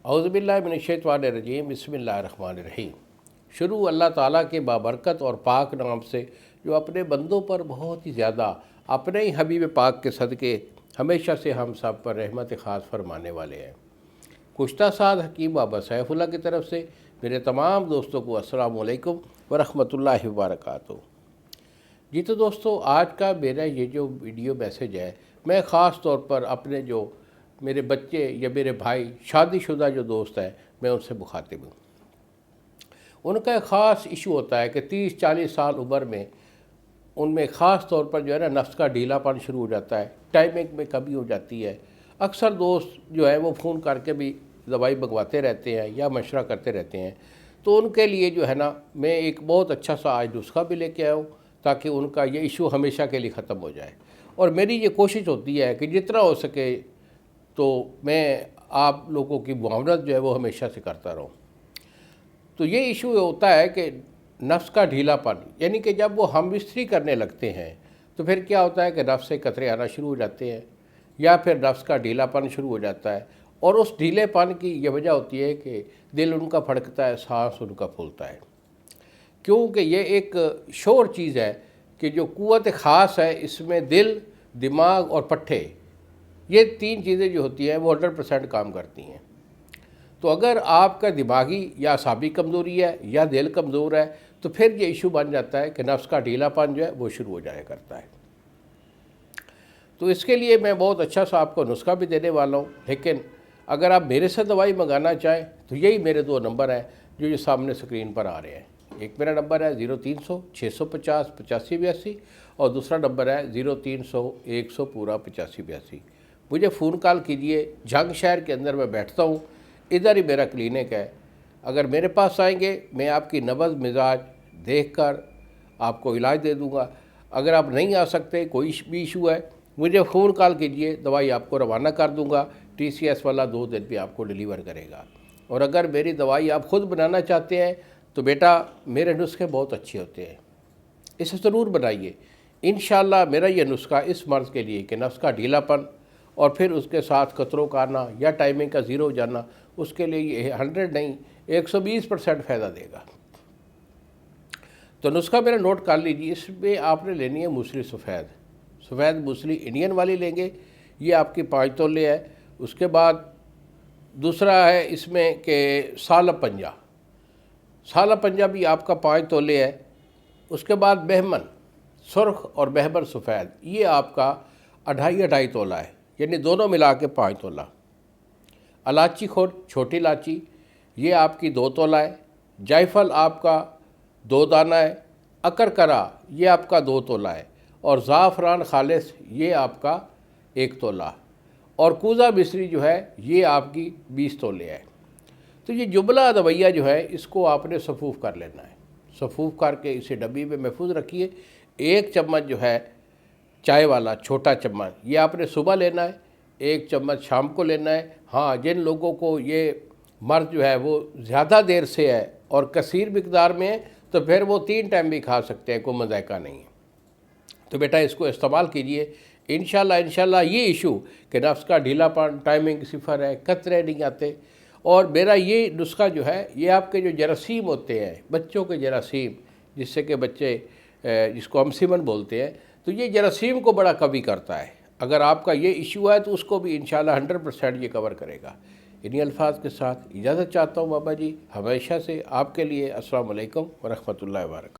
اعوذ باللہ من الشیطان الرجیم بسم اللہ الرحمن الرحیم۔ شروع اللہ تعالیٰ کے بابرکت اور پاک نام سے جو اپنے بندوں پر بہت ہی زیادہ اپنے ہی حبیب پاک کے صدقے ہمیشہ سے ہم سب پر رحمت خاص فرمانے والے ہیں۔ گزشتہ سال حکیم بابا سیف اللہ کی طرف سے میرے تمام دوستوں کو السلام علیکم ورحمۃ اللہ وبرکاتہ۔ جی تو دوستو، آج کا میرا یہ جو ویڈیو میسیج ہے، میں خاص طور پر اپنے جو میرے بچے یا میرے بھائی شادی شدہ جو دوست ہیں، میں ان سے مخاطب ہوں۔ ان کا ایک خاص ایشو ہوتا ہے کہ 30-40 سال عمر میں ان میں خاص طور پر جو ہے نا نفس کا ڈھیلا پن شروع ہو جاتا ہے، ٹائمنگ میں کمی ہو جاتی ہے۔ اکثر دوست جو ہے وہ فون کر کے بھی دوائی منگواتے رہتے ہیں یا مشورہ کرتے رہتے ہیں، تو ان کے لیے جو ہے نا میں ایک بہت اچھا سا آج نسخہ بھی لے کے آیا ہوں تاکہ ان کا یہ ایشو ہمیشہ کے لیے ختم ہو جائے۔ اور میری یہ کوشش ہوتی ہے کہ جتنا ہو سکے تو میں آپ لوگوں کی معاونت جو ہے وہ ہمیشہ سے کرتا رہوں۔ تو یہ ایشو ہوتا ہے کہ نفس کا ڈھیلا پن، یعنی کہ جب وہ ہم بستری کرنے لگتے ہیں تو پھر کیا ہوتا ہے کہ نفس سے قطرے آنا شروع ہو جاتے ہیں یا پھر نفس کا ڈھیلا پن شروع ہو جاتا ہے، اور اس ڈھیلے پن کی یہ وجہ ہوتی ہے کہ دل ان کا پھڑکتا ہے، سانس ان کا پھولتا ہے، کیونکہ یہ ایک شور چیز ہے کہ جو قوت خاص ہے اس میں دل، دماغ اور پٹھے، یہ تین چیزیں جو ہوتی ہیں وہ 100% کام کرتی ہیں۔ تو اگر آپ کا دماغی یا اعصابی کمزوری ہے یا دل کمزور ہے تو پھر یہ ایشو بن جاتا ہے کہ نفس کا ڈھیلا پن جو ہے وہ شروع ہو جایا کرتا ہے۔ تو اس کے لیے میں بہت اچھا سا آپ کو نسخہ بھی دینے والا ہوں، لیکن اگر آپ میرے سے دوائی منگانا چاہیں تو یہی میرے 2 نمبر ہیں جو یہ سامنے سکرین پر آ رہے ہیں۔ ایک میرا نمبر ہے 0300 650 8582 اور دوسرا نمبر ہے 0300 100 پورا 8582۔ مجھے فون کال کیجئے، جھنگ شہر کے اندر میں بیٹھتا ہوں، ادھر ہی میرا کلینک ہے۔ اگر میرے پاس آئیں گے میں آپ کی نبض مزاج دیکھ کر آپ کو علاج دے دوں گا۔ اگر آپ نہیں آ سکتے، کوئی بھی ایشو ہے، مجھے فون کال کیجئے، دوائی آپ کو روانہ کر دوں گا۔ TCS والا 2 دن بھی آپ کو ڈیلیور کرے گا۔ اور اگر میری دوائی آپ خود بنانا چاہتے ہیں تو بیٹا میرے نسخے بہت اچھے ہوتے ہیں، اسے ضرور بنائیے۔ انشاءاللہ میرا یہ نسخہ اس مرض کے لیے کہ نفس کا ڈھیلا پن اور پھر اس کے ساتھ قطروں کا آنا یا ٹائمنگ کا زیرو ہو جانا، اس کے لیے یہ 100 نہیں 120% فائدہ دے گا۔ تو نسخہ میرا نوٹ کر لیجیے۔ اس میں آپ نے لینی ہے موسلی سفید موسلی انڈین والی لیں گے، یہ آپ کی 5 تولے ہے۔ اس کے بعد دوسرا ہے اس میں کہ سالب پنجہ بھی آپ کا 5 تولے ہے۔ اس کے بعد بہمن سرخ اور بہبر سفید، یہ آپ کا 2.5 تولہ ہے، یعنی دونوں ملا کے 5 تولہ۔ الائچی خود چھوٹی الائچی، یہ آپ کی 2 تولہ ہے۔ جائفل آپ کا 2 دانہ ہے۔ اکرکرا یہ آپ کا 2 تولہ ہے، اور زعفران خالص یہ آپ کا 1 تولہ، اور کوزہ مصری جو ہے یہ آپ کی 20 تولے ہے۔ تو یہ جملہ دویہ جو ہے اس کو آپ نے صفوف کر لینا ہے، صفوف کر کے اسے ڈبی میں محفوظ رکھیے۔ 1 چمچ جو ہے چائے والا چھوٹا چمچ یہ آپ نے صبح لینا ہے، 1 چمچ شام کو لینا ہے۔ ہاں، جن لوگوں کو یہ مرض جو ہے وہ زیادہ دیر سے ہے اور کثیر مقدار میں ہے تو پھر وہ 3 ٹائم بھی کھا سکتے ہیں، کوئی مذائقہ نہیں ہے۔ تو بیٹا اس کو استعمال کیجئے، انشاءاللہ یہ ایشو کہ نفس کا ڈھیلا پن، ٹائمنگ 0 ہے، قطرے نہیں آتے۔ اور میرا یہ نسخہ جو ہے یہ آپ کے جو جراثیم ہوتے ہیں، بچوں کے جراثیم، جس سے کہ بچے جس کو ہم سمن بولتے ہیں، تو یہ جراثیم کو بڑا کمی کرتا ہے۔ اگر آپ کا یہ ایشو ہے تو اس کو بھی انشاءاللہ 100% یہ کور کرے گا۔ انہی الفاظ کے ساتھ اجازت چاہتا ہوں بابا جی، ہمیشہ سے آپ کے لیے۔ السلام علیکم ورحمۃ اللہ وبرکاتہ۔